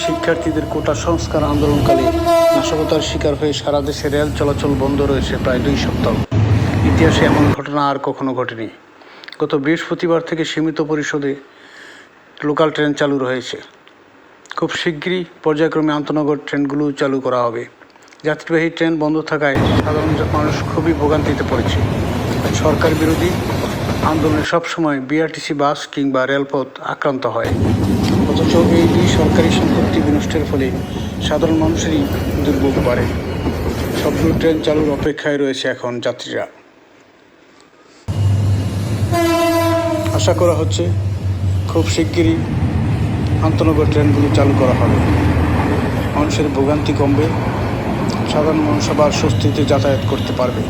শিক্ষার্থীদের কোটা সংস্কার আন্দোলনকালে নাশকতার শিকার হয়ে সারা দেশে রেল চলাচল বন্ধ রয়েছে প্রায় 2 সপ্তাহ। ইতিহাসে এমন ঘটনা আর কখনো ঘটেনি। গত বৃহস্পতিবার থেকে সীমিত পরিসরে লোকাল ট্রেন চালু রয়েছে। খুব শিগগিরই পর্যায়ক্রমে আন্তনগর ট্রেনগুলো চালু করা হবে। যাত্রীবাহী ট্রেন বন্ধ থাকায় সাধারণ মানুষ খুবই ভোগান্তিতে পড়েছে। সরকার বিরোধী আন্দোলনে সবসময় বিআরটিসি বাস কিংবা রেলপথ আক্রান্ত হয়, অথচ এই 2 সরকারি সম্পত্তি বিনষ্টের ফলে সাধারণ মানুষেরই দুর্ভোগ বাড়ে। সবগুলো ট্রেন চালুর অপেক্ষায় রয়েছে এখন যাত্রীরা। আশা করা হচ্ছে খুব শিগগিরই আন্তনগর ট্রেনগুলো চালু করা হবে। মানুষের ভোগান্তি কমবে, সাধারণ মানুষ আবার স্বস্তিতে যাতায়াত করতে পারবে।